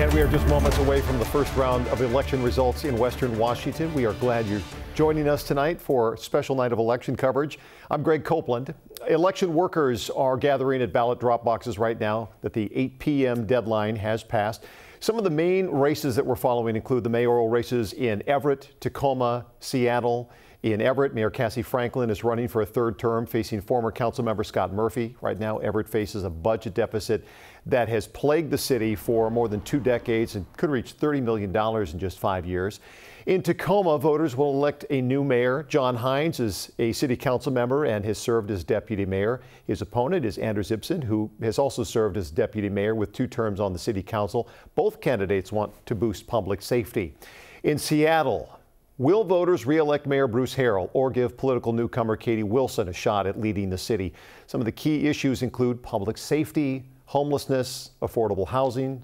And we are just moments away from the first round of election results in Western Washington. We are glad you're joining us tonight for a special night of election coverage. I'm Greg Copeland. Election workers are gathering at ballot drop boxes right now that the 8 p.m. deadline has passed. Some of the main races that we're following include the mayoral races in Everett, Tacoma, Seattle. In Everett, Mayor Cassie Franklin is running for a third term, facing former council member Scott Murphy. Right now, Everett faces a budget deficit that has plagued the city for more than 2 decades and could reach $30 million in just 5 years. In Tacoma, voters will elect a new mayor. John Hines is a city council member and has served as deputy mayor. His opponent is Anders Ibsen, who has also served as deputy mayor with 2 terms on the city council. Both candidates want to boost public safety. In Seattle, will voters re-elect Mayor Bruce Harrell or give political newcomer Katie Wilson a shot at leading the city? Some of the key issues include public safety, homelessness, affordable housing,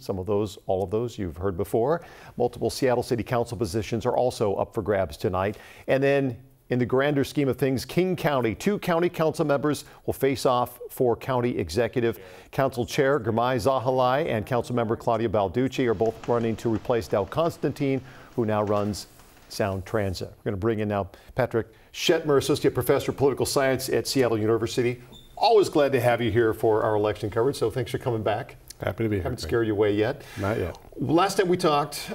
all of those you've heard before. Multiple Seattle City Council positions are also up for grabs tonight. And then in the grander scheme of things, King County, 2 county council members will face off for county executive. Council Chair Girmay Zahalai and Council Member Claudia Balducci are both running to replace Del Constantine, who now runs Sound Transit. We're going to bring in now Patrick Shetmer, Associate Professor of Political Science at Seattle University. Always glad to have you here for our election coverage, so thanks for coming back. Happy to be here. Haven't scared you away yet. Not yet. Last time we talked,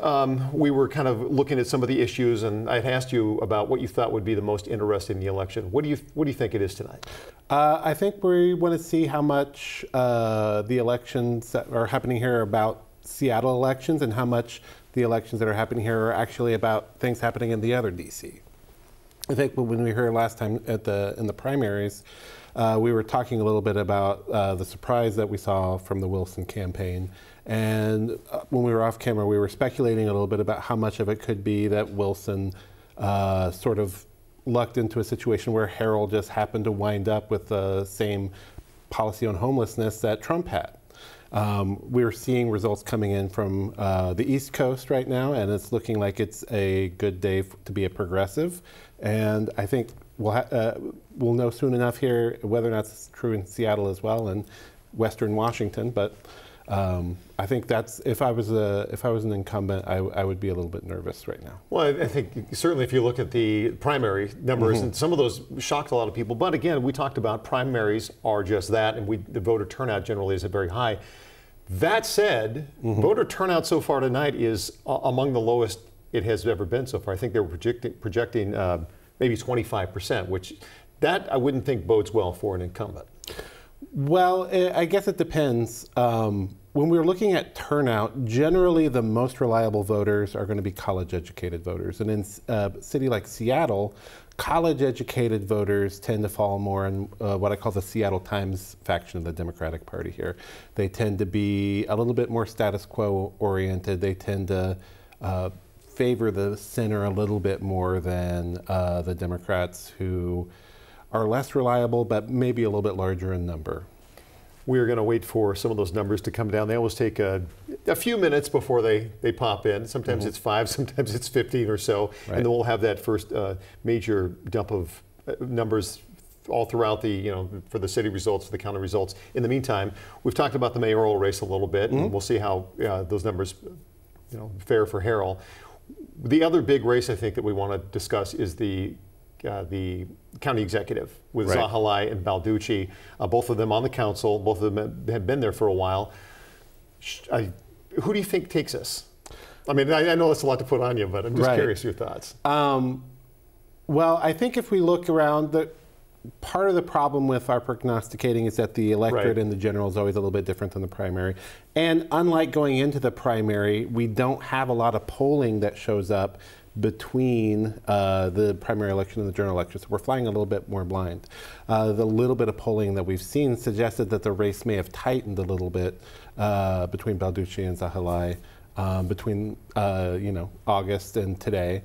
we were kind of looking at some of the issues, and I had asked you about what you thought would be the most interesting in the election. What do you think it is tonight? I think we want to see how much the elections that are happening here are about Seattle elections and how much the elections that are happening here are actually about things happening in the other D.C. I think when we heard last time in the primaries, we were talking a little bit about the surprise that we saw from the Wilson campaign. And when we were off camera, we were speculating a little bit about how much of it could be that Wilson sort of lucked into a situation where Harrell just happened to wind up with the same policy on homelessness that Trump had. We're seeing results coming in from the East Coast right now, and it's looking like it's a good day to be a progressive. And I think we'll know soon enough here whether or not it's true in Seattle as well and Western Washington. But I think that's if I was an incumbent, I would be a little bit nervous right now. Well, I think certainly if you look at the primary numbers, and some of those shocked a lot of people. But again, we talked about primaries are just that, and the voter turnout generally is very high. That said, voter turnout so far tonight is among the lowest it has ever been so far. I think they were projecting maybe 25%, which that I wouldn't think bodes well for an incumbent. Well, I guess it depends. When we're looking at turnout, generally the most reliable voters are going to be college-educated voters. And in a city like Seattle, college-educated voters tend to fall more in what I call the Seattle Times faction of the Democratic Party here. They tend to be a little bit more status quo oriented. They tend to favor the center a little bit more than the Democrats, who are less reliable but maybe a little bit larger in number. We're going to wait for some of those numbers to come down. They always take a few minutes before they pop in. Sometimes it's 5, sometimes it's 15 or so. Right. And then we'll have that first major dump of numbers all throughout for the city results, for the county results. In the meantime, we've talked about the mayoral race a little bit, and we'll see how those numbers fare for Harrell. The other big race I think that we want to discuss is the county executive with Zahalai and Balducci, both of them on the council. Both of them have been there for a while. Who do you think takes us? I mean, I know that's a lot to put on you, but I'm just curious your thoughts. Well, I think if we look around, part of the problem with our prognosticating is that the electorate in the general is always a little bit different than the primary. And unlike going into the primary, we don't have a lot of polling that shows up between the primary election and the general election. So we're flying a little bit more blind. The little bit of polling that we've seen suggested that the race may have tightened a little bit between Balducci and Zahalai between August and today.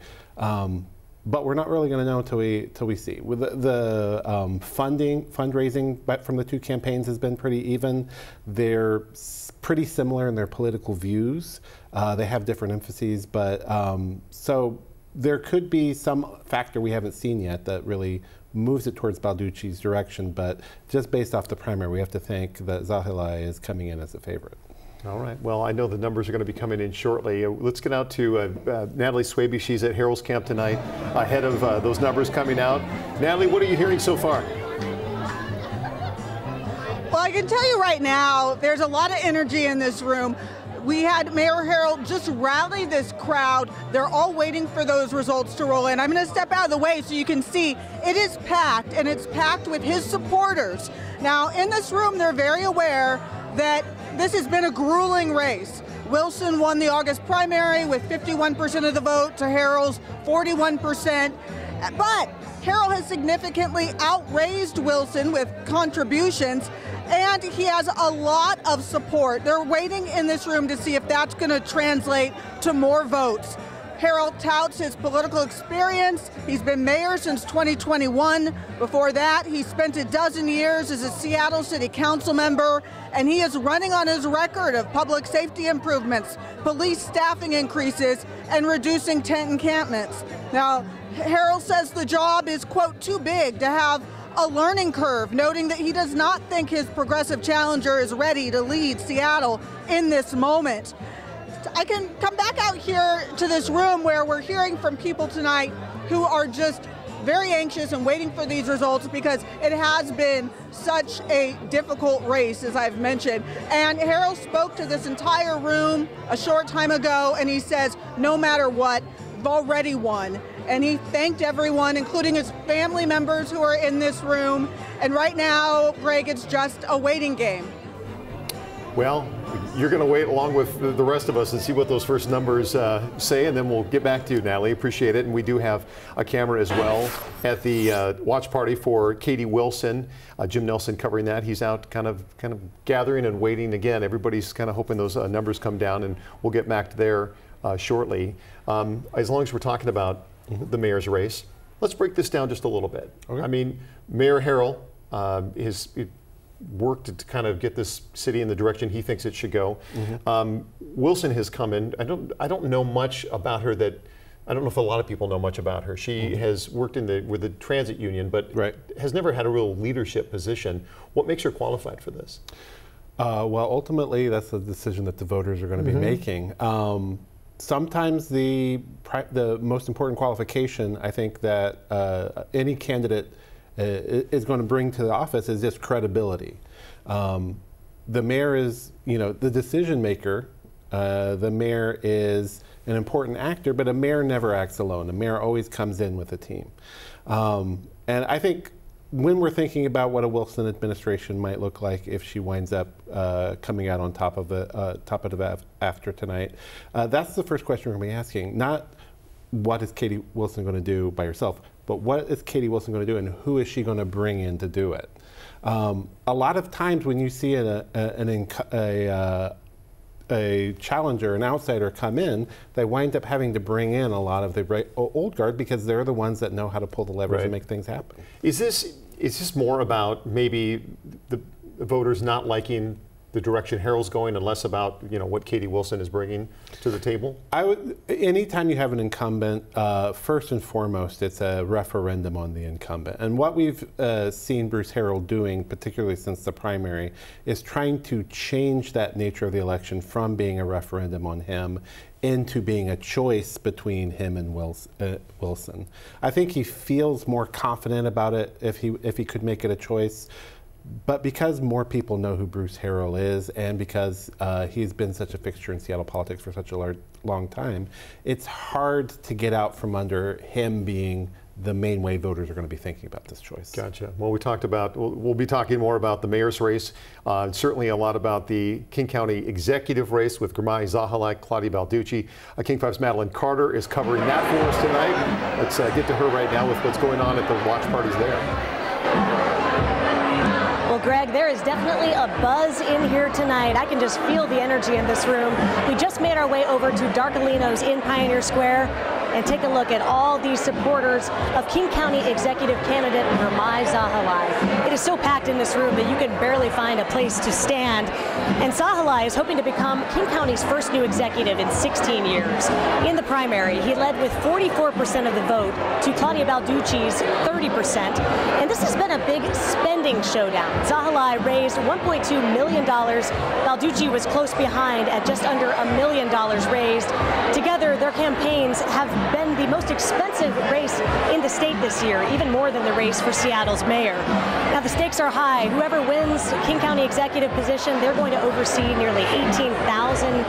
But we're not really going to know until we see. With the fundraising from the 2 campaigns has been pretty even. They're pretty similar in their political views. They have different emphases, but so there could be some factor we haven't seen yet that really moves it towards Balducci's direction. But just based off the primary, we have to think that Zahalai is coming in as a favorite. All right. Well, I know the numbers are going to be coming in shortly. Let's get out to Natalie Swaby. She's at Harold's camp tonight ahead of those numbers coming out. Natalie, what are you hearing so far? Well, I can tell you right now, there's a lot of energy in this room. We had Mayor Harold just rally this crowd. They're all waiting for those results to roll in. I'm going to step out of the way so you can see it is packed, and it's packed with his supporters. Now, in this room, they're very aware that this has been a grueling race. Wilson won the August primary with 51% of the vote to Harold's 41%. But Harold has significantly outraised Wilson with contributions, and he has a lot of support. They're waiting in this room to see if that's going to translate to more votes. Harold touts his political experience. He's been mayor since 2021. Before that, he spent a dozen years as a Seattle City Council member, and he is running on his record of public safety improvements, police staffing increases, and reducing tent encampments. Now, Harold says the job is, quote, too big to have a learning curve, noting that he does not think his progressive challenger is ready to lead Seattle in this moment. I can come back out here to this room where we're hearing from people tonight who are just very anxious and waiting for these results because it has been such a difficult race, as I've mentioned. And Harold spoke to this entire room a short time ago, and he says, no matter what, we've already won. And he thanked everyone, including his family members who are in this room. And right now, Greg, it's just a waiting game. Well, you're going to wait along with the rest of us and see what those first numbers say, and then we'll get back to you, Natalie. Appreciate it. And we do have a camera as well at the watch party for Katie Wilson. Jim Nelson covering that. He's out kind of gathering and waiting. Again, everybody's kind of hoping those numbers come down, and we'll get back to there shortly. As long as we're talking about the mayor's race, let's break this down just a little bit. Okay. I mean, Mayor Harold is worked to kind of get this city in the direction he thinks it should go. Wilson has come in. I don't know much about her. I don't know if a lot of people know much about her. She has worked with the transit union, but has never had a real leadership position. What makes her qualified for this? Well, ultimately, that's a decision that the voters are going to be making. Sometimes the most important qualification, I think, that any candidate is going to bring to the office is just credibility. The mayor is, the decision maker. The mayor is an important actor, but a mayor never acts alone. A mayor always comes in with a team. And I think when we're thinking about what a Wilson administration might look like if she winds up coming out on top of it after tonight, that's the first question we're going to be asking. Not what is Katie Wilson going to do by herself, but what is Katie Wilson going to do, and who is she going to bring in to do it? A lot of times when you see a challenger, an outsider come in, they wind up having to bring in a lot of the old guard because they're the ones that know how to pull the levers and make things happen. Is this more about maybe the voters not liking the direction Harold's going and less about what Katie Wilson is bringing to the table? Anytime you have an incumbent, first and foremost, it's a referendum on the incumbent. And what we've seen Bruce Harold doing, particularly since the primary, is trying to change that nature of the election from being a referendum on him into being a choice between him and Wilson. I think he feels more confident about it if he could make it a choice. But because more people know who Bruce Harold is, and because he's been such a fixture in Seattle politics for such a long time, it's hard to get out from under him being the main way voters are going to be thinking about this choice. Gotcha. Well, we'll be talking more about the mayor's race, certainly a lot about the King County executive race with Gramai Zahalak, Claudia Balducci. King 5's Madeline Carter is covering that for us tonight. Let's get to her right now with what's going on at the watch parties there. Well, Greg, there is definitely a buzz in here tonight. I can just feel the energy in this room. We just made our way over to Darcolino's in Pioneer Square. and take a look at all these supporters of King County Executive candidate Ramai Zahalai. It is so packed in this room that you can barely find a place to stand. And Zahalai is hoping to become King County's first new executive in 16 years. In the primary, he led with 44% of the vote to Claudia Balducci's 30%. And this has been a big spending showdown. Zahalai raised $1.2 million. Balducci was close behind at just under $1 million raised. Together, their campaigns have been the most expensive race in the state this year, even more than the race for Seattle's mayor. Now, the stakes are high. Whoever wins King County executive position, they're going to oversee nearly 18,000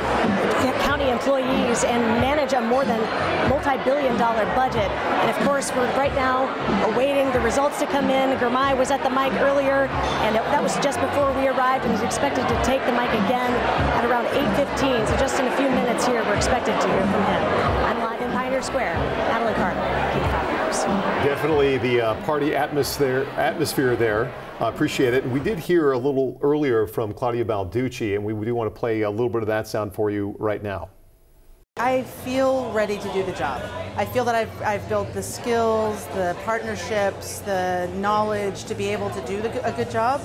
county employees and manage a more than multi-billion-dollar budget. And of course, we're right now awaiting the results to come in. Girmay was at the mic earlier, and that was just before we arrived, and is expected to take the mic again at around 8:15. So just in a few minutes here, we're expected to hear from him. I'm live in Pioneer Square. Madeline Carter, King News. Definitely the party atmosphere there. Appreciate it. We did hear a little earlier from Claudia Balducci, and we do want to play a little bit of that sound for you right now. I feel ready to do the job. I feel that I've built the skills, the partnerships, the knowledge to be able to do a good job.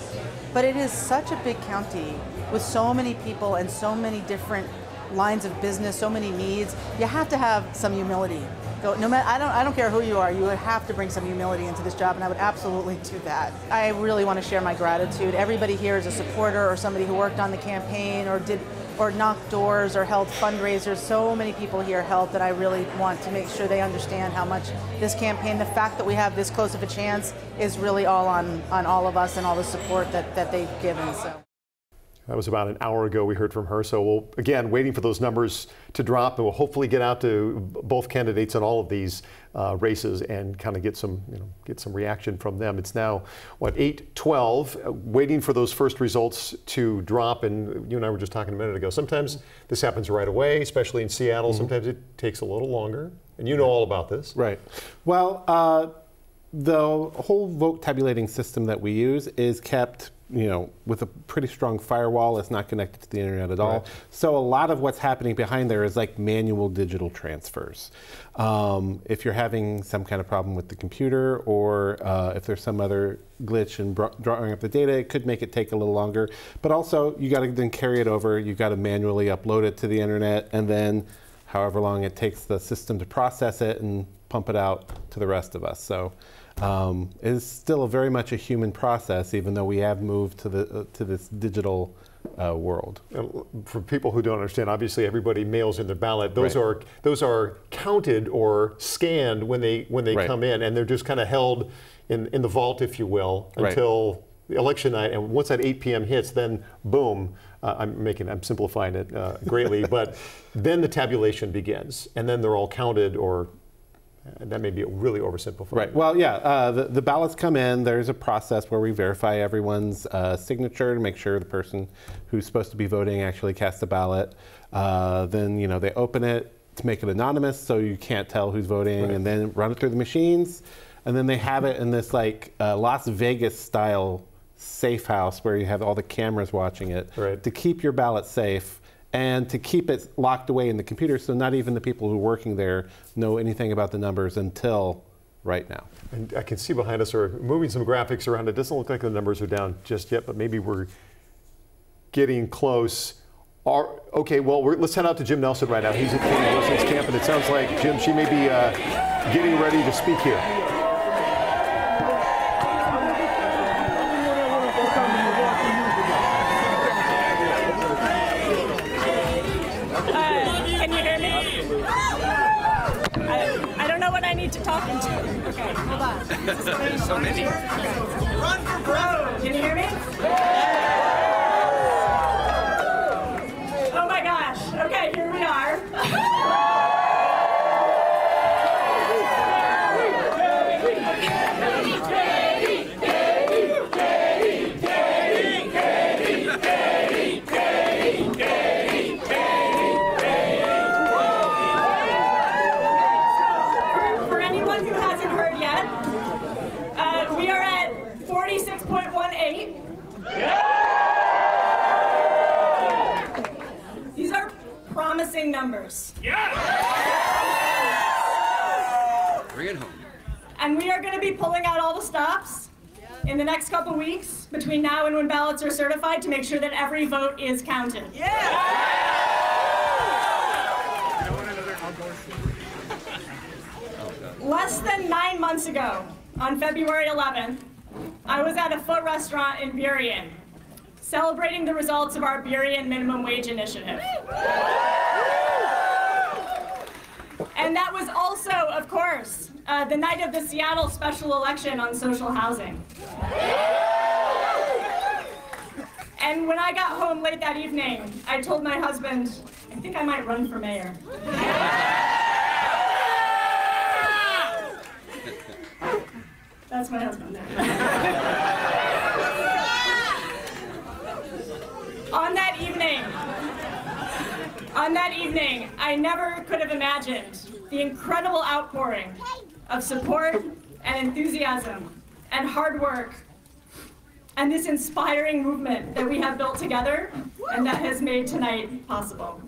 But it is such a big county with so many people and so many different lines of business, so many needs. You have to have some humility. No matter, I don't care who you are, you would have to bring some humility into this job, and I would absolutely do that. I really want to share my gratitude. Everybody here is a supporter or somebody who worked on the campaign or knocked doors or held fundraisers. So many people here helped that I really want to make sure they understand how much this campaign, the fact that we have this close of a chance, is really all on all of us and all the support that they've given. So. That was about an hour ago we heard from her. So we'll, again, waiting for those numbers to drop, and we'll hopefully get out to both candidates in all of these races and kind of get some reaction from them. It's now, what, 8:12, waiting for those first results to drop. And you and I were just talking a minute ago. Sometimes this happens right away, especially in Seattle. Sometimes it takes a little longer. And you know all about this. Right. Well, the whole vote tabulating system that we use is kept with a pretty strong firewall. It's not connected to the internet at all. Right. So a lot of what's happening behind there is like manual digital transfers. If you're having some kind of problem with the computer, or if there's some other glitch in drawing up the data, it could make it take a little longer. But also, you got to then carry it over. You've got to manually upload it to the internet, and then however long it takes the system to process it and pump it out to the rest of us. So it's still very much a human process, even though we have moved to this digital world. For people who don't understand, obviously everybody mails in their ballot. Those right. those are counted or scanned when they right. come in, and they're just kind of held in the vault, if you will, until the election night. And once that 8 p.m. hits, then boom. I'm simplifying it greatly, but then the tabulation begins, and then they're all counted, or that may be really oversimplified. Right. Well, yeah, the ballots come in. There's a process where we verify everyone's signature to make sure the person who's supposed to be voting actually cast the ballot. Then, they open it to make it anonymous, so you can't tell who's voting, and then run it through the machines. And then they have it in this like Las Vegas style safe house where you have all the cameras watching it to keep your ballot safe and to keep it locked away in the computer, so not even the people who are working there know anything about the numbers until right now. And I can see behind us are moving some graphics around. It doesn't look like the numbers are down just yet, but maybe we're getting close. Okay, well, let's head out to Jim Nelson right now. He's at Katie Wilson's camp, and it sounds like, Jim, she may be getting ready to speak here. To talk into. Okay, hold on. There's so many. Run for president. Can you hear me? Oh my gosh. Okay, here we are. These are promising numbers. And we are going to be pulling out all the stops in the next couple weeks between now and when ballots are certified to make sure that every vote is counted. Less than 9 months ago, on February 11th, I was at a pho restaurant in Burien, celebrating the results of our Burien minimum wage initiative. And that was also, of course, the night of the Seattle special election on social housing. And when I got home late that evening, I told my husband, I think I might run for mayor. That's my husband there. On that evening, I never could have imagined the incredible outpouring of support and enthusiasm and hard work and this inspiring movement that we have built together and that has made tonight possible.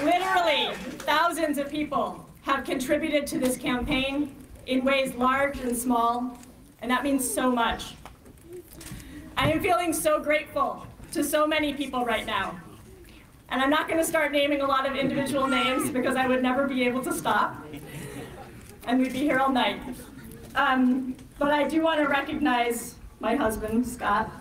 Literally, thousands of people have contributed to this campaign in ways large and small, and that means so much. I am feeling so grateful to so many people right now. And I'm not going to start naming a lot of individual names because I would never be able to stop. And we'd be here all night. But I do want to recognize my husband, Scott.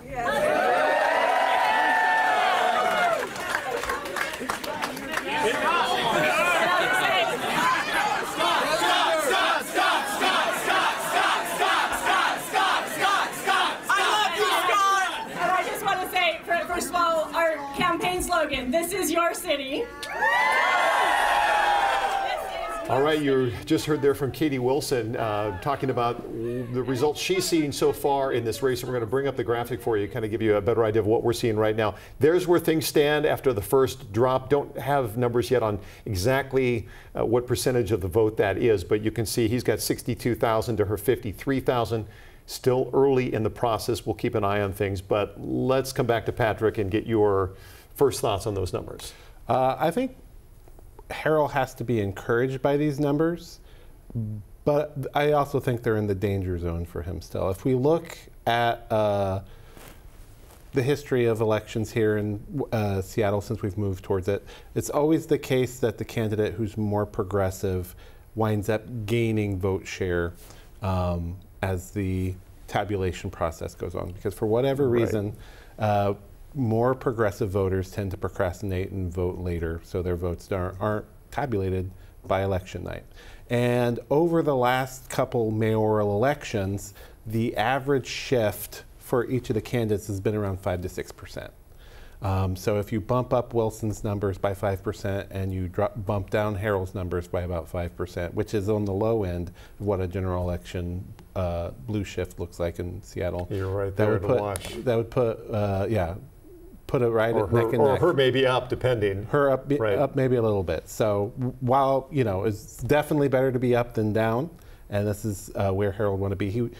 First of all, our campaign slogan, "This is your city." All right, you just heard there from Katie Wilson talking about the results she's seeing so far in this race. And we're going to bring up the graphic for you, kind of give you a better idea of what we're seeing right now. There's where things stand after the first drop. Don't have numbers yet on exactly what percentage of the vote that is, but you can see he's got 62,000 to her 53,000. Still early in the process. We'll keep an eye on things, but let's come back to Patrick and get your first thoughts on those numbers. I think Harrell has to be encouraged by these numbers, but I also think they're in the danger zone for him still. If we look at the history of elections here in Seattle since we've moved towards it, it's always the case that the candidate who's more progressive winds up gaining vote share as the tabulation process goes on, because for whatever reason, more progressive voters tend to procrastinate and vote later, so their votes aren't tabulated by election night. And over the last couple mayoral elections, the average shift for each of the candidates has been around 5 to 6%. So if you bump up Wilson's numbers by 5% and you bump down Harrell's numbers by about 5%, which is on the low end of what a general election blue shift looks like in Seattle. You're right there to watch. That would put, put it right at neck and neck. Or her maybe up, depending. Her up, up maybe a little bit. So while, it's definitely better to be up than down, and this is where Harrell would want to be.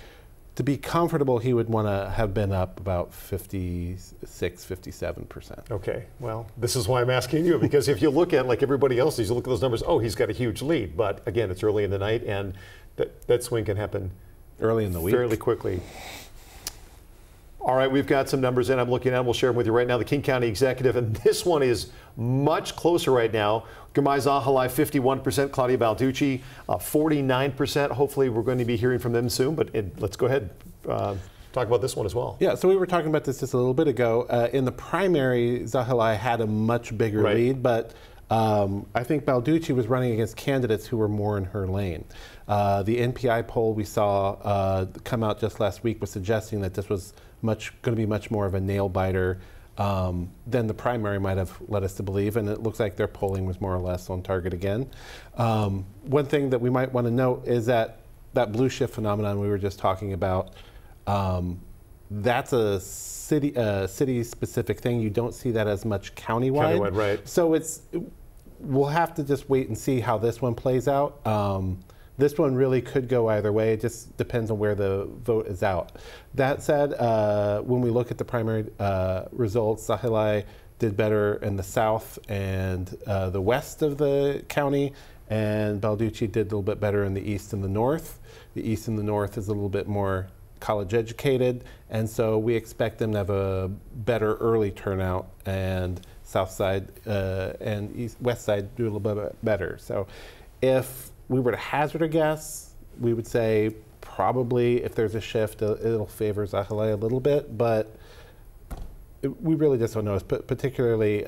To be comfortable, he would want to have been up about 56, 57%. Okay, well, this is why I'm asking you, because if you look at like everybody else, you look at those numbers, oh, he's got a huge lead. But again, it's early in the night, and that swing can happen early in the week, fairly quickly. All right, we've got some numbers in. I'm looking at them. We'll share them with you right now. The King County Executive, and this one is much closer right now. Gamai Zahalai, 51%. Claudia Balducci, 49%. Hopefully, we're going to be hearing from them soon. But let's go ahead. Talk about this one as well. Yeah, so we were talking about this just a little bit ago. In the primary, Zahalai had a much bigger lead, but I think Balducci was running against candidates who were more in her lane. The NPI poll we saw come out just last week was suggesting that this was going to be much more of a nail biter than the primary might have led us to believe, and it looks like their polling was more or less on target again. One thing that we might want to note is that blue shift phenomenon we were just talking about, that's a city-specific thing. You don't see that as much countywide. Countywide, right. So we'll have to just wait and see how this one plays out. This one really could go either way. It just depends on where the vote is out. That said, when we look at the primary results, Zahalai did better in the south and the west of the county, and Balducci did a little bit better in the east and the north. The east and the north is a little bit more college educated, and so we expect them to have a better early turnout, and south side and west side do a little bit better. So if we were to hazard a guess, we would say probably if there's a shift, it'll favor Zahilay a little bit, but we really just don't know. Particularly,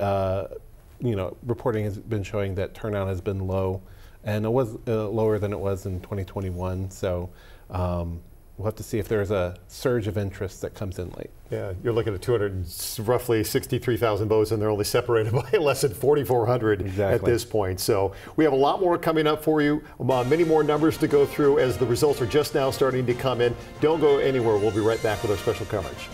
reporting has been showing that turnout has been low, and it was lower than it was in 2021. So we'll have to see if there's a surge of interest that comes in late. Yeah, you're looking at roughly 63,000 votes, and they're only separated by less than 4,400 at this point. So we have a lot more coming up for you, many more numbers to go through as the results are just now starting to come in. Don't go anywhere. We'll be right back with our special coverage.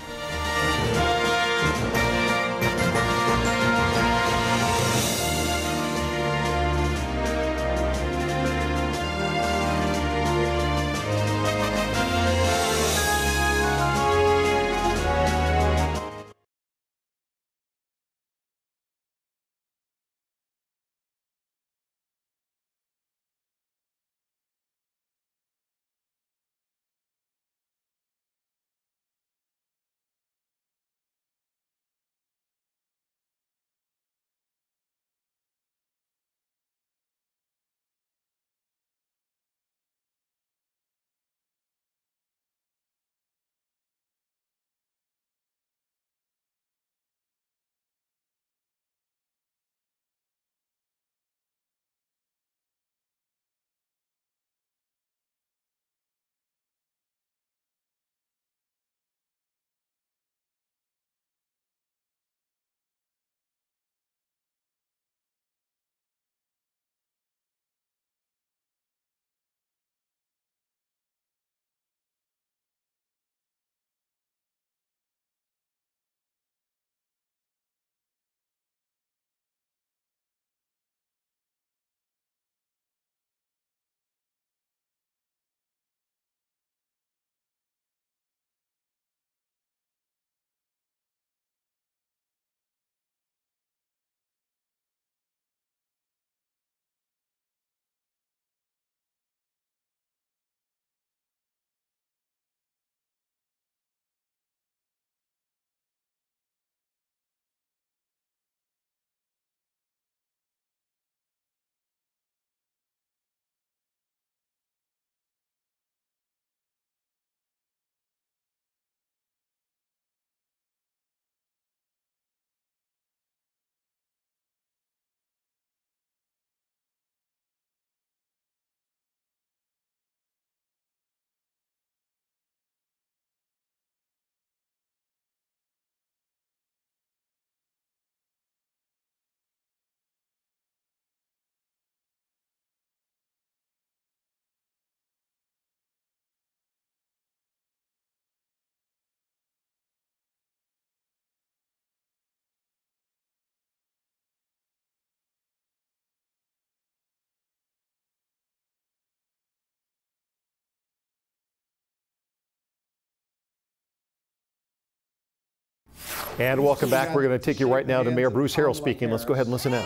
And welcome back. We're going to take you right now to Mayor Bruce Harrell speaking. Let's go ahead and listen in.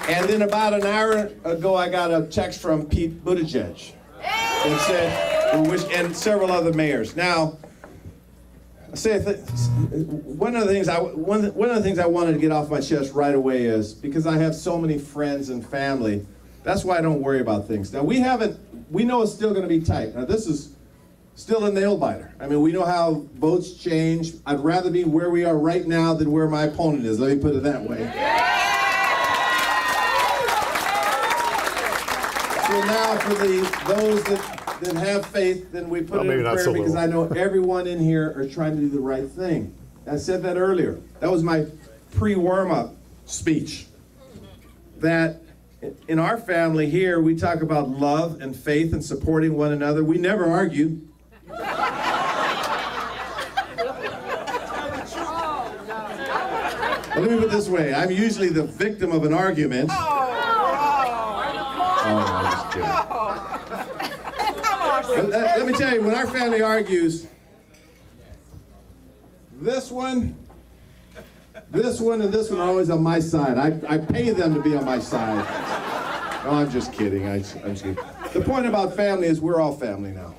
And then about an hour ago, I got a text from Pete Buttigieg and said, and several other mayors. Now, one of the things I wanted to get off my chest right away is because I have so many friends and family. That's why I don't worry about things. Now we know it's still going to be tight. Now this is still a nail biter. I mean, we know how votes change. I'd rather be where we are right now than where my opponent is. Let me put it that way. So now for those that have faith, then we put it in prayer because I know everyone in here are trying to do the right thing. I said that earlier. That was my pre-warm-up speech. That in our family here, we talk about love and faith and supporting one another. We never argue. Let me put it this way. I'm usually the victim of an argument. Let me tell you, when our family argues, This one, and this one are always on my side. I pay them to be on my side. No, I'm just kidding. I'm just kidding. The point about family is we're all family now.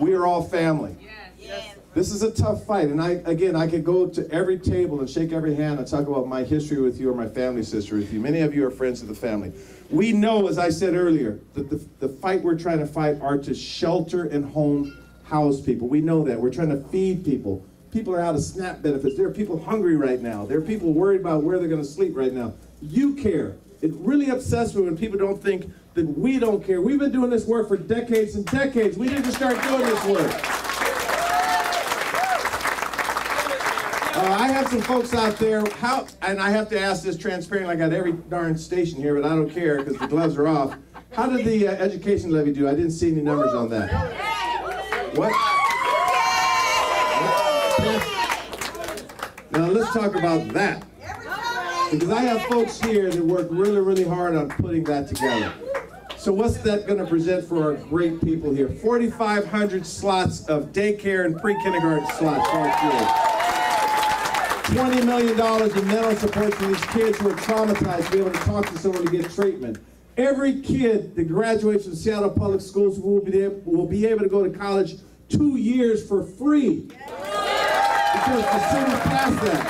We are all family. This is a tough fight, and I could go to every table and shake every hand and talk about my history with you or my family's history with you. Many of you are friends of the family. We know, as I said earlier, that the fight we're trying to fight are to shelter and house people. We know that. We're trying to feed people. People are out of SNAP benefits. There are people hungry right now. There are people worried about where they're going to sleep right now. You care. It really upsets me when people don't think that we don't care. We've been doing this work for decades and decades. We didn't start doing this work. I have some folks out there, and I have to ask this transparently, I got every darn station here, but I don't care because the gloves are off. How did the education levy do? I didn't see any numbers on that. What? Now let's talk about that. Because I have folks here that work really, really hard on putting that together. So what's that going to present for our great people here? 4,500 slots of daycare and pre-kindergarten slots for our kids. $20 million in mental support for these kids who are traumatized to be able to talk to someone to get treatment. Every kid that graduates from Seattle Public Schools will be able to go to college 2 years for free. Because the city passed that.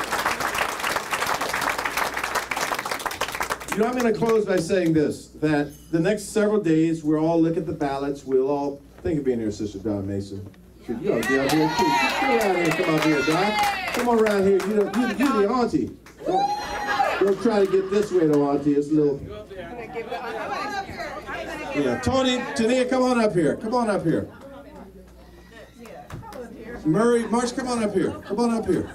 You know, I'm going to close by saying this, that the next several days, we'll all look at the ballots. We'll all think of being here, Sister Don Mason. You ought to be out here, too. Come around here, come out here, Don. Come on around here. You're the auntie. Don't try to get this way, though, auntie. It's a little... Yeah, Tony, Tania, come on up here. Come on up here. Murray, Marsh, come on up here. Come on up here.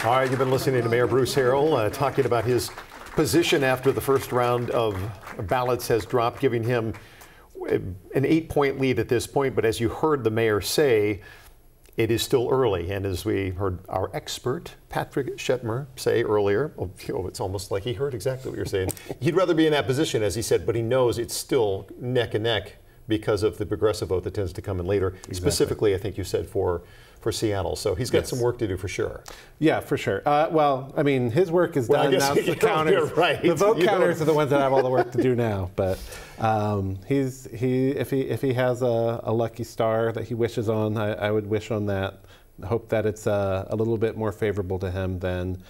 All right, you've been listening to Mayor Bruce Harrell talking about his position after the first round of ballots has dropped, giving him an 8-point lead at this point. But as you heard the mayor say, it is still early. And as we heard our expert, Patrick Shetmer, say earlier, it's almost like he heard exactly what you're saying. He'd rather be in that position, as he said, but he knows it's still neck and neck because of the progressive vote that tends to come in later. Exactly. Specifically, I think you said for Seattle. So he's got some work to do for sure. Yeah, for sure. Well, I mean, his work is done. Now the counters, right. The vote counters are the ones that have all the work to do now. But if he has a lucky star that he wishes on, I would wish on that. Hope that it's a little bit more favorable to him than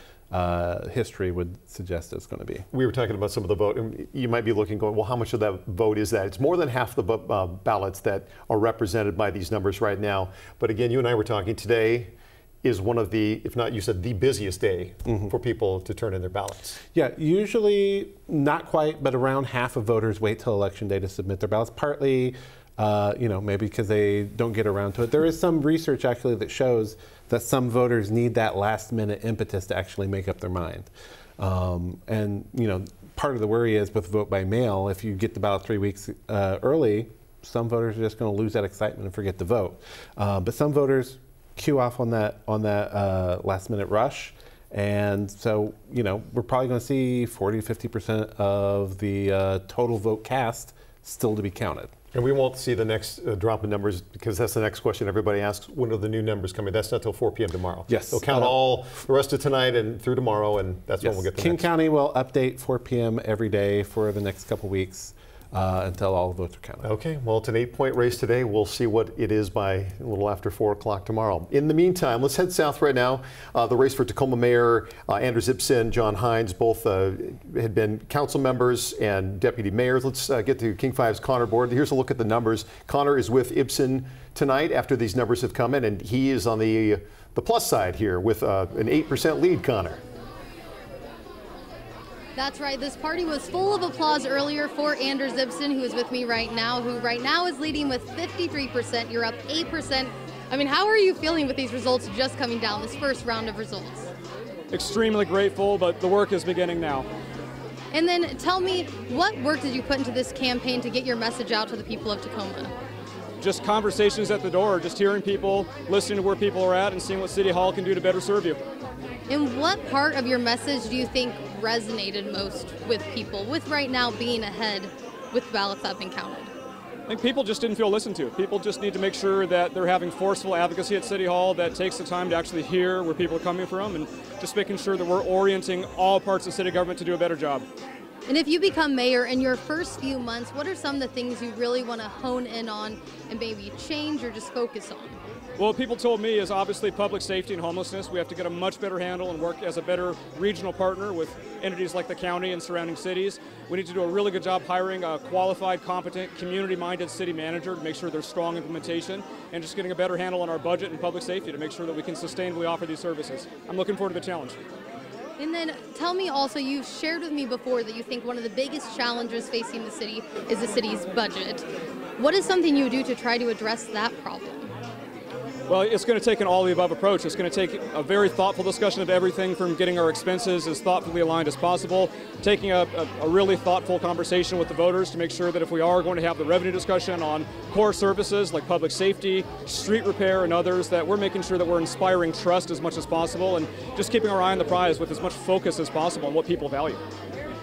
history would suggest it's going to be. We were talking about some of the vote, and you might be looking, going, well, how much of that vote is that? It's more than half the ballots that are represented by these numbers right now. But again, you and I were talking today is one of the, if not, you said the busiest day for people to turn in their ballots. Yeah, usually not quite, but around half of voters wait till election day to submit their ballots. Partly, maybe because they don't get around to it. There is some research actually that shows that some voters need that last minute impetus to actually make up their mind. Part of the worry is with vote by mail, if you get the ballot 3 weeks early, some voters are just going to lose that excitement and forget to vote. But some voters queue off on that last minute rush. And so, we're probably going to see 40 to 50% of the total vote cast still to be counted. And we won't see the next drop in numbers, because that's the next question everybody asks. When are the new numbers coming? That's not till 4 p.m. tomorrow. Yes. They'll count all the rest of tonight and through tomorrow, and that's when we'll get the King County will update 4 p.m. every day for the next couple weeks until all the votes are counted. Okay. Well, it's an 8-point race today. We'll see what it is by a little after 4 o'clock tomorrow. In the meantime, let's head south right now. The race for Tacoma Mayor Anders Ibsen, John Hines, both had been council members and deputy mayors. Let's get to King 5's Connor Board. Here's a look at the numbers. Connor is with Ibsen tonight after these numbers have come in, and he is on the plus side here with an 8% lead, Connor. That's right. This party was full of applause earlier for Anders Ibsen, who is with me right now, who right now is leading with 53%. You're up 8%. I mean, how are you feeling with these results just coming down, this first round of results? Extremely grateful, but the work is beginning now. And then tell me, what work did you put into this campaign to get your message out to the people of Tacoma? Just conversations at the door, just hearing people, listening to where people are at, and seeing what City Hall can do to better serve you. And what part of your message do you think resonated most with people, with right now being ahead with ballots that have been counted? I think people just didn't feel listened to. People just need to make sure that they're having forceful advocacy at City Hall that takes the time to actually hear where people are coming from, and just making sure that we're orienting all parts of city government to do a better job. And if you become mayor in your first few months, what are some of the things you really want to hone in on and maybe change or just focus on? Well, what people told me is obviously public safety and homelessness. We have to get a much better handle and work as a better regional partner with entities like the county and surrounding cities. We need to do a really good job hiring a qualified, competent, community-minded city manager to make sure there's strong implementation, and just getting a better handle on our budget and public safety to make sure that we can sustainably offer these services. I'm looking forward to the challenge. And then tell me also, you've shared with me before that you think one of the biggest challenges facing the city is the city's budget. What is something you do to try to address that problem? Well, it's going to take an all-of-the-above approach. It's going to take a very thoughtful discussion of everything from getting our expenses as thoughtfully aligned as possible, taking a really thoughtful conversation with the voters to make sure that if we are going to have the revenue discussion on core services like public safety, street repair, and others, that we're making sure that we're inspiring trust as much as possible and just keeping our eye on the prize with as much focus as possible on what people value.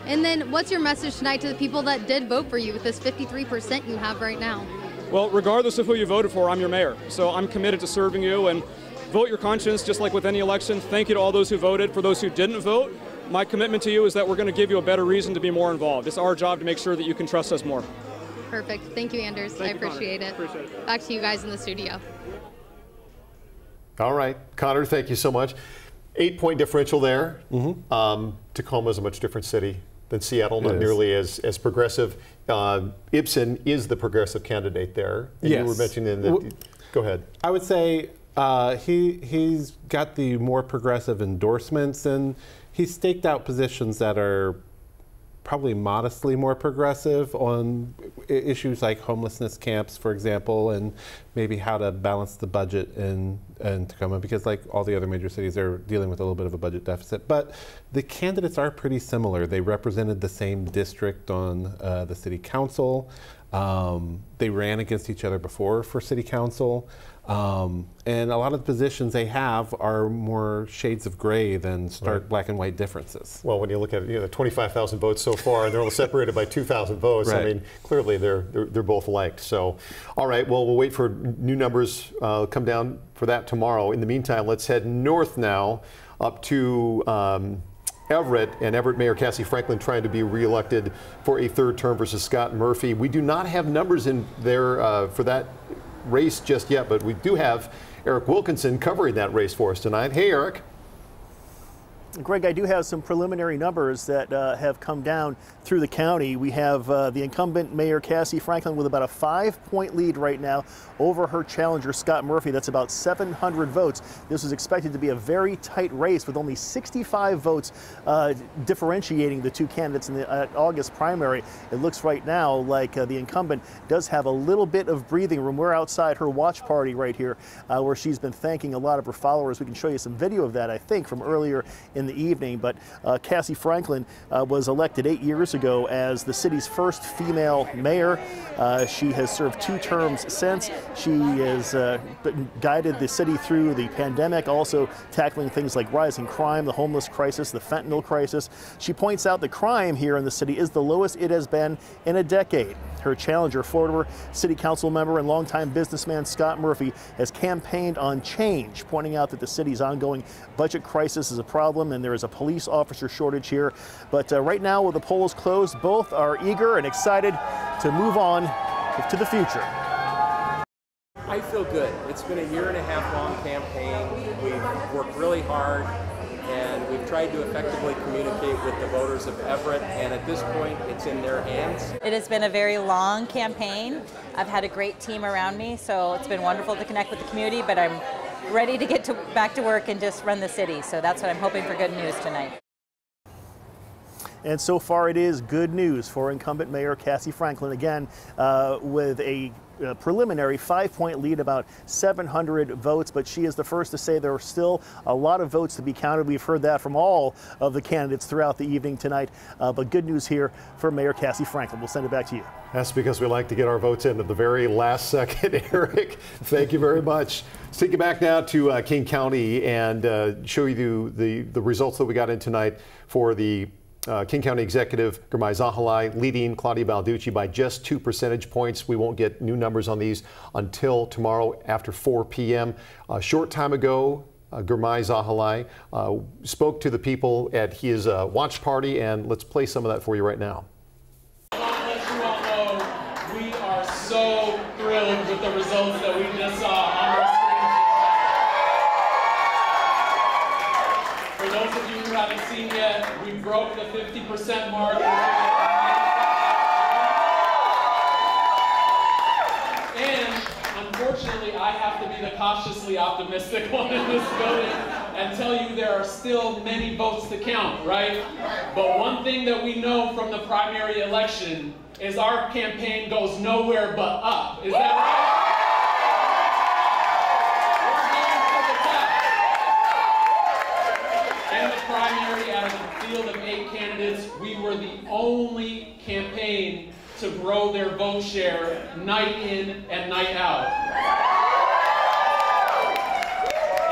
And then what's your message tonight to the people that did vote for you with this 53% you have right now? Well, regardless of who you voted for, I'm your mayor. So I'm committed to serving you, and vote your conscience just like with any election. Thank you to all those who voted. For those who didn't vote, my commitment to you is that we're going to give you a better reason to be more involved. It's our job to make sure that you can trust us more. Perfect. Thank you, Anders. I appreciate it. Appreciate it. Back to you guys in the studio. All right, Connor, thank you so much. 8-point differential there. Tacoma is a much different city than Seattle, not nearly as progressive. Ibsen is the progressive candidate there. And you were mentioning that. Go ahead. I would say he's got the more progressive endorsements, and he's staked out positions that are probably modestly more progressive on issues like homelessness camps, for example, and maybe how to balance the budget in Tacoma, because like all the other major cities, they're dealing with a little bit of a budget deficit. But the candidates are pretty similar. They represented the same district on the city council. They ran against each other before for city council. And a lot of the positions they have are more shades of gray than stark black and white differences. Well, when you look at the 25,000 votes so far, and they're all separated by 2,000 votes, I mean, clearly they're both liked. So, all right, well, we'll wait for new numbers come down for that tomorrow. In the meantime, let's head north now up to Everett, and Everett Mayor Cassie Franklin trying to be reelected for a third term versus Scott Murphy. We do not have numbers in there for that race just yet, but we do have Eric Wilkinson covering that race for us tonight. Hey, Eric. Greg, I do have some preliminary numbers that have come down through the county. We have the incumbent Mayor Cassie Franklin with about a 5-point lead right now over her challenger Scott Murphy. That's about 700 votes. This is expected to be a very tight race with only 65 votes differentiating the two candidates in the August primary. It looks right now like the incumbent does have a little bit of breathing room. We're outside her watch party right here where she's been thanking a lot of her followers. We can show you some video of that, I think, from earlier in the evening. But Cassie Franklin was elected 8 years ago as the city's first female mayor. She has served 2 terms since. She has guided the city through the pandemic, also tackling things like rising crime, the homeless crisis, the fentanyl crisis. She points out the crime here in the city is the lowest it has been in a decade. Her challenger, Florida City Council member and longtime businessman Scott Murphy, has campaigned on change, pointing out that the city's ongoing budget crisis is a problem and there is a police officer shortage here. But right now, with the polls closed, both are eager and excited to move on to the future. I feel good. It's been a 1.5-year long campaign. We've worked really hard, and we've tried to effectively communicate with the voters of Everett, and at this point, it's in their hands. It has been a very long campaign. I've had a great team around me, so it's been wonderful to connect with the community, but I'm ready to get back to work and just run the city, so that's what I'm hoping for good news tonight. And so far it is good news for incumbent Mayor Cassie Franklin, again, with a preliminary 5-point lead, about 700 votes, but she is the first to say there are still a lot of votes to be counted. We've heard that from all of the candidates throughout the evening tonight, but good news here for Mayor Cassie Franklin. We'll send it back to you. That's because we like to get our votes in at the very last second. Eric, thank you very much. Let's take you back now to King County and show you the results that we got in tonight for the King County Executive Gurmai Zahalai leading Claudia Balducci by just 2 percentage points. We won't get new numbers on these until tomorrow after 4 p.m. A short time ago, Gurmai Zahalai spoke to the people at his watch party, and let's play some of that for you right now. I want to let you all know we are so thrilled with the results that we just saw on our screen. For those of you who haven't seen yet, we broke the 50% mark. And unfortunately, I have to be the cautiously optimistic one in this building and tell you there are still many votes to count, right? But one thing that we know from the primary election is our campaign goes nowhere but up. Is that right? In the primary, out of the field of 8 candidates, we were the only campaign to grow their vote share night in and night out.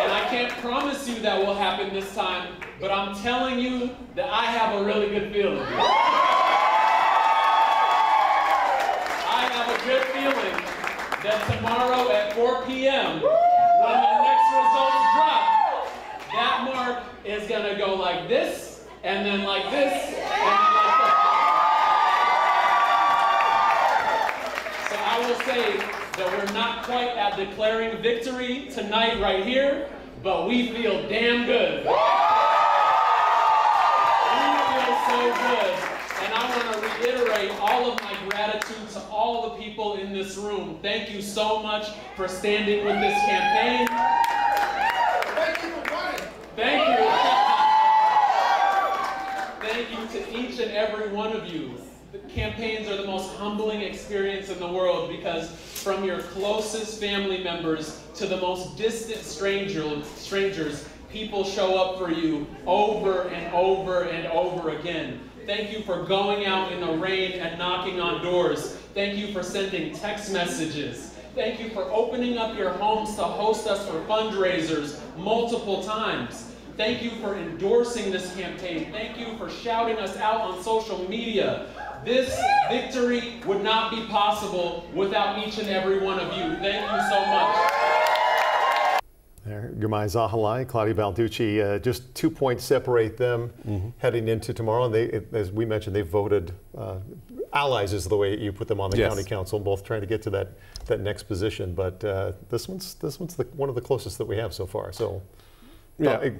And I can't promise you that will happen this time, but I'm telling you that I have a really good feeling. I have a good feeling that tomorrow at 4 p.m., when the next results drop, that mark is going to go like this, and then like this, and then like that. So I will say that we're not quite at declaring victory tonight right here, but we feel damn good. We feel so good. And I want to reiterate all of my gratitude to all the people in this room. Thank you so much for standing with this campaign. Thank you. Thank you to each and every one of you. The campaigns are the most humbling experience in the world because from your closest family members to the most distant strangers, people show up for you over and over and over again. Thank you for going out in the rain and knocking on doors. Thank you for sending text messages. Thank you for opening up your homes to host us for fundraisers multiple times. Thank you for endorsing this campaign. Thank you for shouting us out on social media. This victory would not be possible without each and every one of you. Thank you so much. There, Gurmai Zahalai, Claudia Balducci, just 2 points separate them heading into tomorrow. And they, as we mentioned, they voted allies is the way you put them on the county council, both trying to get to that next position. But this one's one of the closest that we have so far. So,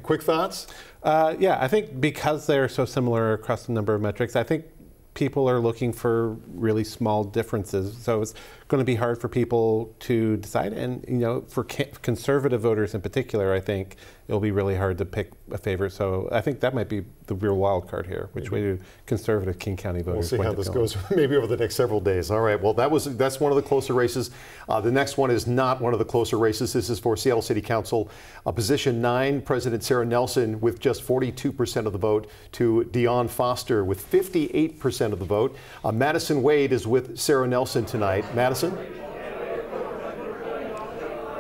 quick thoughts? Yeah, I think because they're so similar across a number of metrics, I think people are looking for really small differences. So it's going to be hard for people to decide. And, you know, for conservative voters in particular, I think it'll be really hard to pick a favorite. So I think that might be the real wild card here. Which way do conservative King County voters? We'll see how this goes maybe over the next several days. All right. Well, that's one of the closer races. The next one is not one of the closer races. This is for Seattle City Council. Position 9, President Sarah Nelson with just 42% of the vote to Dion Foster with 58% of the vote. Madison Wade is with Sarah Nelson tonight. Madison?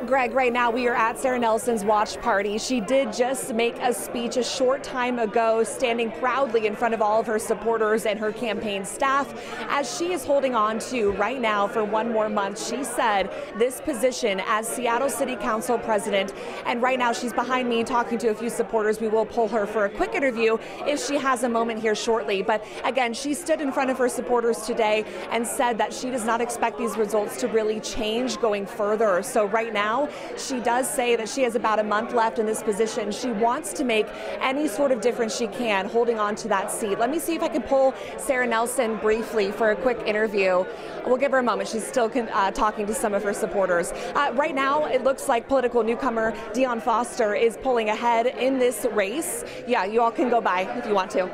Greg, right now we are at Sarah Nelson's watch party. She did just make a speech a short time ago, standing proudly in front of all of her supporters and her campaign staff as she is holding on to right now for one more month. She said this position as Seattle City Council president, and right now she's behind me talking to a few supporters. We will pull her for a quick interview if she has a moment here shortly. But again, she stood in front of her supporters today and said that she does not expect these results to really change going further. So right now, she does say that she has about a month left in this position. She wants to make any sort of difference she can, holding on to that seat. Let me see if I can pull Sarah Nelson briefly for a quick interview. We'll give her a moment. She's still talking to some of her supporters. Right now, it looks like political newcomer Dion Foster is pulling ahead in this race. Yeah, you all can go by if you want to.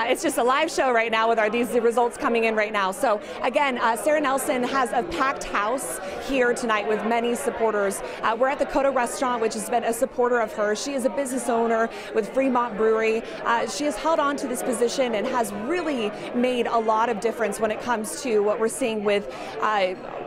It's just a live show right now with these results coming in right now. So again, Sarah Nelson has a packed house here tonight with many supporters. We're at the Coda Restaurant, which has been a supporter of hers. She is a business owner with Fremont Brewery. She has held on to this position and has really made a lot of difference when it comes to what we're seeing with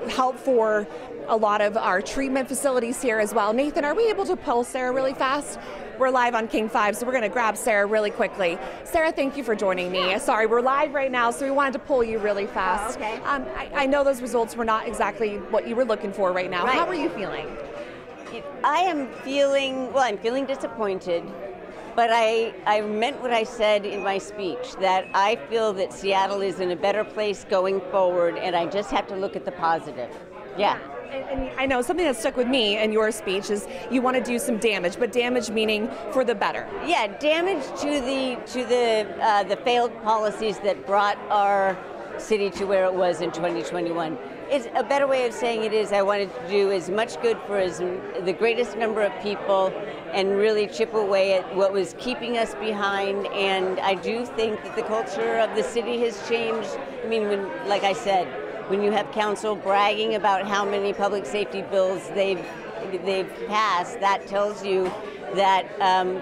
help for a lot of our treatment facilities here as well. Nathan, are we able to pull Sarah really fast? We're live on King 5, so we're going to grab Sarah really quickly. Sarah, thank you for joining me. Sorry, we're live right now, so we wanted to pull you really fast. Okay. I know those results were not exactly what you were looking for right now. Right. How are you feeling? I am feeling, well, I'm feeling disappointed, but I meant what I said in my speech, that I feel that Seattle is in a better place going forward, and I just have to look at the positive. Yeah. And I know something that stuck with me in your speech is you want to do some damage, but damage meaning for the better. Yeah, damage to the failed policies that brought our city to where it was in 2021. It's a better way of saying it is I wanted to do as much good for the greatest number of people and really chip away at what was keeping us behind. And I do think that the culture of the city has changed. I mean, like I said, when you have council bragging about how many public safety bills they've passed, that tells you that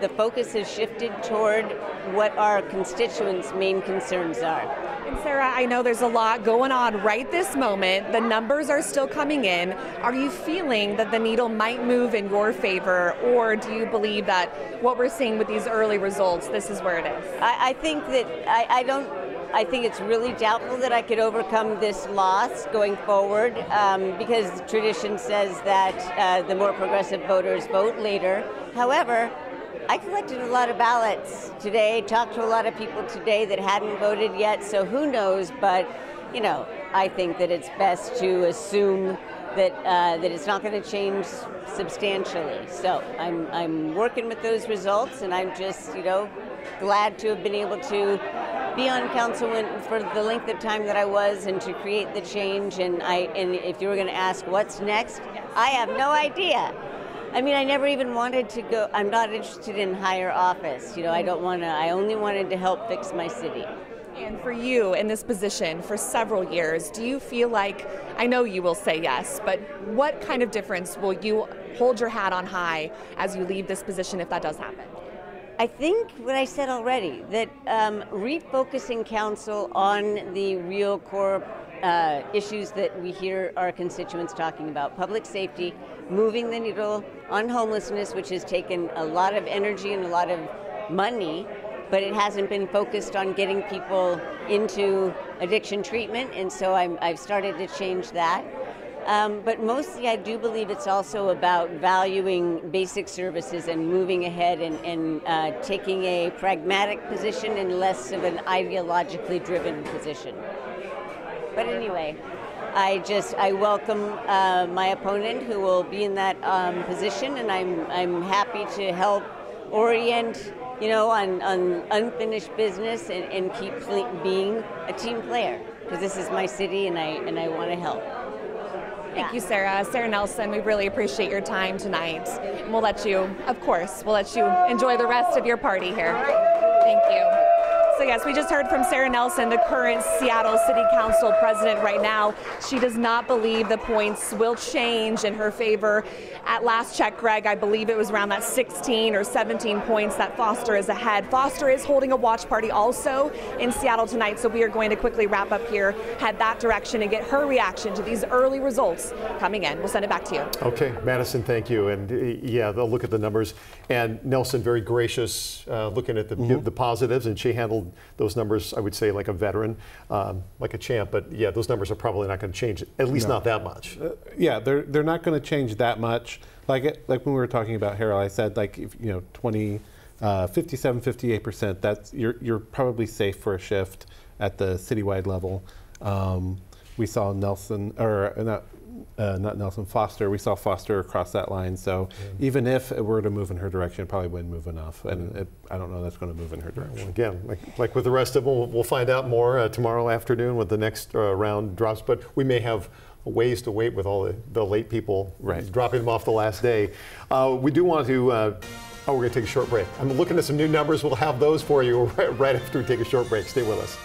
the focus has shifted toward what our constituents' main concerns are. And Sarah, I know there's a lot going on right this moment. The numbers are still coming in. Are you feeling that the needle might move in your favor, or do you believe that what we're seeing with these early results, this is where it is? I think that I think it's really doubtful that I could overcome this loss going forward because tradition says that the more progressive voters vote later. However, I collected a lot of ballots today, talked to a lot of people today that hadn't voted yet, so who knows, but you know, I think that it's best to assume that that it's not going to change substantially. So I'm working with those results, and I'm just, glad to have been able to be on council for the length of time that I was and to create the change. And if you were going to ask what's next, I have no idea. I mean, I never even wanted to go. I'm not interested in higher office. I only wanted to help fix my city. And for you in this position for several years, do you feel like, I know you will say yes, but what kind of difference will you hold your hat on high as you leave this position if that does happen? I think what I said already, that refocusing council on the real core issues that we hear our constituents talking about, public safety, moving the needle on homelessness, which has taken a lot of energy and a lot of money, but it hasn't been focused on getting people into addiction treatment, and so I've started to change that. But mostly I do believe it's also about valuing basic services and moving ahead and taking a pragmatic position and less of an ideologically driven position. But anyway, I welcome my opponent who will be in that position, and I'm happy to help orient on unfinished business and keep being a team player, because this is my city and I want to help. Thank you, Sarah. Sarah Nelson, we really appreciate your time tonight. And we'll let you enjoy the rest of your party here. Thank you. So yes, we just heard from Sarah Nelson, the current Seattle City Council president right now. She does not believe the points will change in her favor. At last check, Greg, I believe it was around that 16 or 17 points that Foster is ahead. Foster is holding a watch party also in Seattle tonight, so we are going to quickly wrap up here, head that direction, and get her reaction to these early results coming in. We'll send it back to you. Okay, Madison, thank you. And yeah, they'll look at the numbers. And Nelson, very gracious, looking at the positives, and she handled those numbers, I would say, like a veteran, like a champ. But yeah, those numbers are probably not going to change, at least not that much. Yeah, they're not going to change that much. Like when we were talking about Harold, I said, like, if 57, 58%. That's you're probably safe for a shift at the citywide level. We saw Nelson, or not Nelson, Foster. We saw Foster across that line. So even if it were to move in her direction, it probably wouldn't move enough. And I don't know that's going to move in her direction. Well, again, like with the rest of them, we'll find out more tomorrow afternoon when the next round drops. But we may have ways to wait with all the late people dropping them off the last day. We do want to, we're going to take a short break. I'm looking at some new numbers. We'll have those for you right after we take a short break. Stay with us.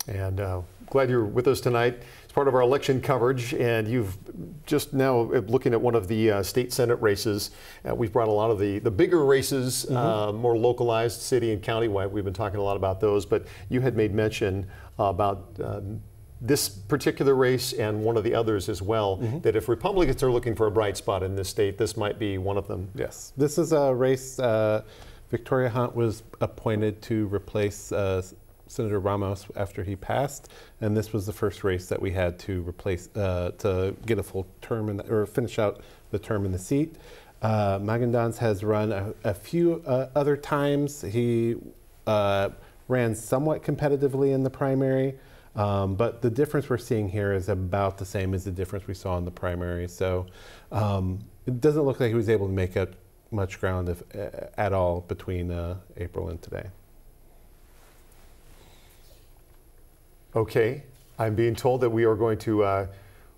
And glad you're with us tonight. It's part of our election coverage, and you've just now looking at one of the state Senate races. We've brought a lot of the bigger races, more localized, city and countywide. We've been talking a lot about those, but you had made mention about this particular race and one of the others as well, that if Republicans are looking for a bright spot in this state, this might be one of them. Yes, this is a race. Victoria Hunt was appointed to replace Senator Ramos after he passed, and this was the first race that we had to replace to get a full term in or finish out the term in the seat. Magandans has run a few other times. He ran somewhat competitively in the primary, but the difference we're seeing here is about the same as the difference we saw in the primary. So it doesn't look like he was able to make up much ground at all between April and today. Okay, I'm being told that we are going to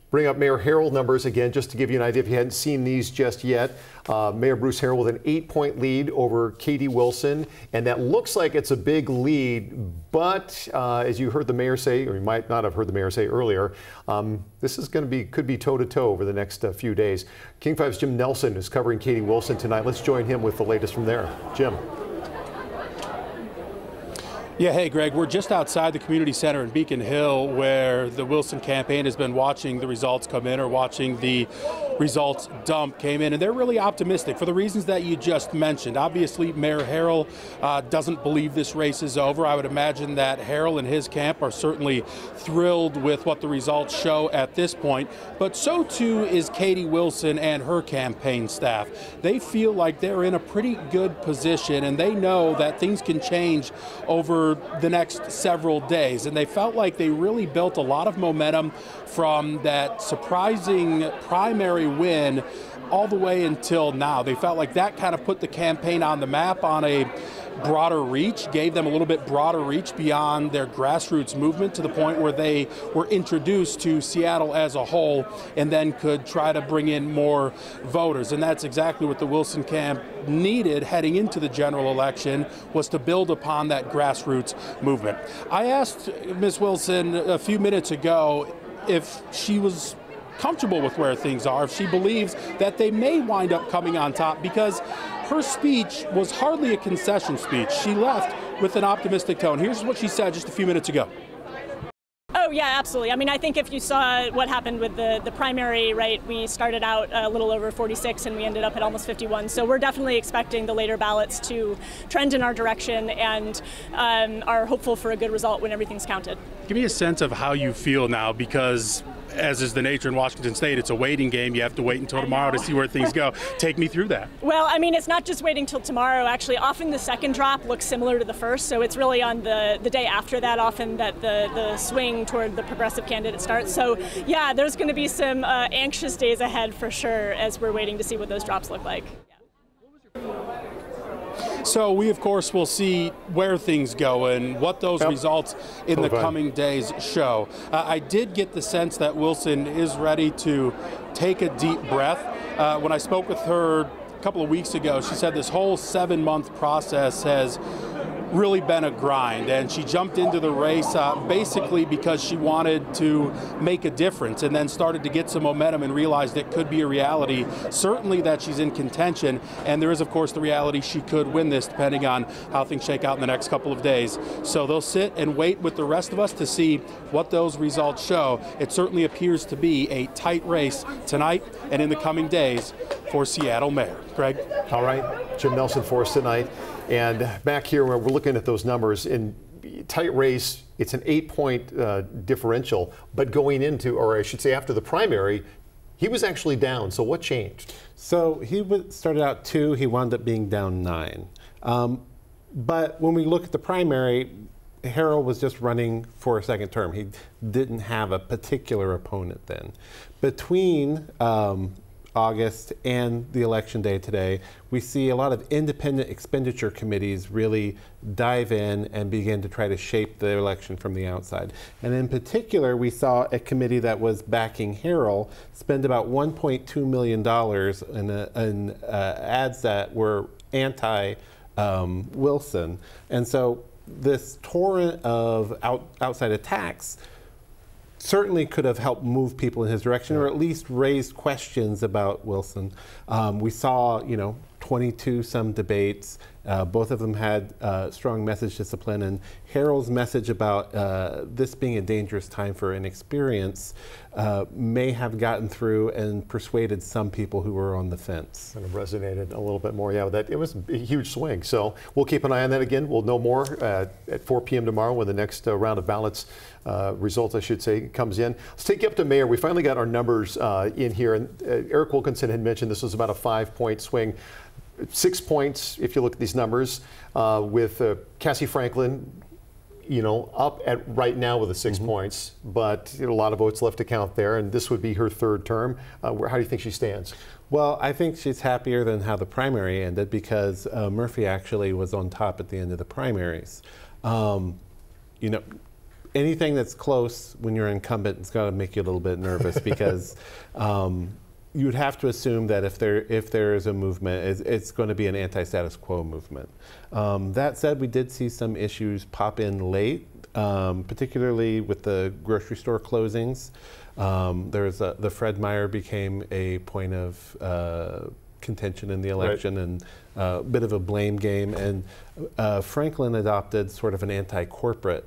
bring up Mayor Harrell numbers again, just to give you an idea if you hadn't seen these just yet. Mayor Bruce Harrell with an 8-point lead over Katie Wilson, and that looks like it's a big lead, but as you heard the mayor say, or you might not have heard the mayor say earlier, this is going to be, could be toe-to-toe over the next few days. King 5's Jim Nelson is covering Katie Wilson tonight. Let's join him with the latest from there. Jim. Yeah, hey Greg, we're just outside the community center in Beacon Hill where the Wilson campaign has been watching the results come in or watching the results dump came in, and they're really optimistic for the reasons that you just mentioned. Obviously, Mayor Harrell doesn't believe this race is over. I would imagine that Harrell and his camp are certainly thrilled with what the results show at this point, but so too is Katie Wilson and her campaign staff. They feel like they're in a pretty good position, and they know that things can change over the next several days, and they felt like they really built a lot of momentum from that surprising primary win all the way until now. They felt like that kind of put the campaign on the map on a broader reach, gave them a little bit broader reach beyond their grassroots movement to the point where they were introduced to Seattle as a whole and then could try to bring in more voters. And that's exactly what the Wilson camp needed heading into the general election, was to build upon that grassroots movement. I asked Ms. Wilson a few minutes ago if she was comfortable with where things are, if she believes that they may wind up coming on top, because her speech was hardly a concession speech. She left with an optimistic tone. Here's what she said just a few minutes ago. Oh, yeah, absolutely. I mean, I think if you saw what happened with the primary, right, we started out a little over 46 and we ended up at almost 51. So we're definitely expecting the later ballots to trend in our direction and are hopeful for a good result when everything's counted. Give me a sense of how you feel now, because as is the nature in Washington State, it's a waiting game. You have to wait until tomorrow to see where things go. Take me through that. Well, I mean, it's not just waiting till tomorrow. Actually, often the second drop looks similar to the first, so it's really on the day after that often that the swing toward the progressive candidate starts. So, yeah, there's going to be some anxious days ahead for sure as we're waiting to see what those drops look like. So we, of course, will see where things go and what those results in the coming days show. I did get the sense that Wilson is ready to take a deep breath. When I spoke with her a couple of weeks ago, she said this whole 7-month process has really been a grind, and she jumped into the race basically because she wanted to make a difference, and then started to get some momentum and realized it could be a reality, certainly that she's in contention, and there is of course the reality she could win this depending on how things shake out in the next couple of days. So they'll sit and wait with the rest of us to see what those results show. It certainly appears to be a tight race tonight and in the coming days for Seattle Mayor. Greg? All right, Jim Nelson for us tonight. And back here, where we're looking at those numbers, in tight race, it's an 8-point differential. But going into, or I should say after the primary, he was actually down. So what changed? So he started out 2, he wound up being down 9. But when we look at the primary, Harrell was just running for a second term. He didn't have a particular opponent then. Between August and the election day today, we see a lot of independent expenditure committees really dive in and begin to try to shape the election from the outside. And in particular, we saw a committee that was backing Harrell spend about $1.2 million in ads that were anti-Wilson. And so this torrent of outside attacks certainly could have helped move people in his direction, or at least raised questions about Wilson. We saw, 22 some debates. Both of them had strong message discipline, and Harrell's message about this being a dangerous time for inexperience may have gotten through and persuaded some people who were on the fence. Kind of resonated a little bit more. Yeah, that it was a huge swing. So we'll keep an eye on that again. We'll know more at 4 p.m. tomorrow when the next round of ballots results, I should say, comes in. Let's take you up to mayor. We finally got our numbers in here, and Eric Wilkinson had mentioned this was about a 5-point swing. 6 points, if you look at these numbers, with Cassie Franklin, up at right now with the 6 points, but a lot of votes left to count there, and this would be her third term. How do you think she stands? Well, I think she's happier than how the primary ended, because Murphy actually was on top at the end of the primaries. Anything that's close when you're incumbent, it's got to make you a little bit nervous because you would have to assume that if there is a movement, it's going to be an anti-status quo movement. That said, we did see some issues pop in late, particularly with the grocery store closings. The Fred Meyer became a point of contention in the election, and a bit of a blame game. And Franklin adopted sort of an anti-corporate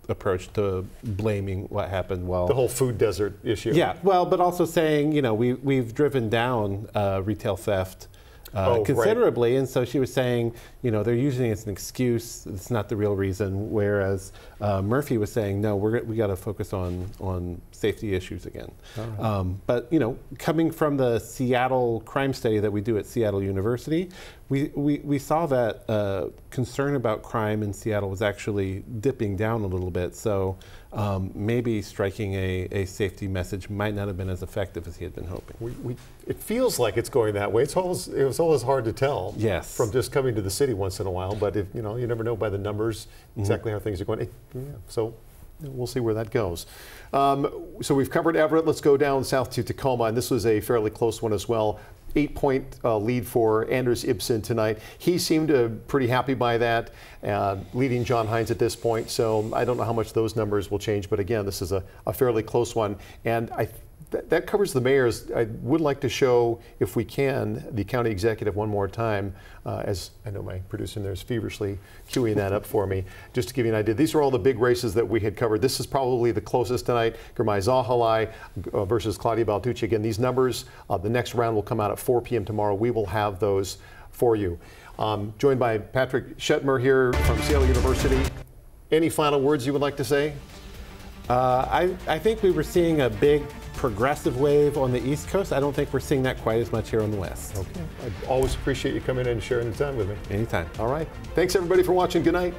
approach to blaming what happened. Well, the whole food desert issue. Yeah, well, but also saying, we've driven down retail theft considerably, right. And so she was saying, they're using it as an excuse. It's not the real reason. Whereas Murphy was saying, no, we got to focus on safety issues again. Right. But coming from the Seattle crime study that we do at Seattle University, we saw that concern about crime in Seattle was actually dipping down a little bit. So maybe striking a safety message might not have been as effective as he had been hoping. It feels like it's going that way. It was always hard to tell. Yes. From just coming to the city once in a while, but if you never know by the numbers exactly how things are going. So we'll see where that goes. So we've covered Everett. Let's go down south to Tacoma, and this was a fairly close one as well. 8-point lead for Anders Ibsen tonight. He seemed pretty happy by that, leading John Hines at this point. So I don't know how much those numbers will change, but again, this is a fairly close one. And that covers the mayors. I would like to show, if we can, the county executive one more time, as I know my producer there is feverishly queuing that up for me. Just to give you an idea, these are all the big races that we had covered. This is probably the closest tonight. Gurmai Zahalai versus Claudia Balducci. Again, these numbers, the next round will come out at 4 p.m. tomorrow. We will have those for you. Joined by Patrick Shetmer here from Seattle University. Any final words you would like to say? I think we were seeing a big progressive wave on the East Coast. I don't think we're seeing that quite as much here on the West. Okay. I always appreciate you coming in and sharing the time with me. Anytime. All right. Thanks everybody for watching. Good night.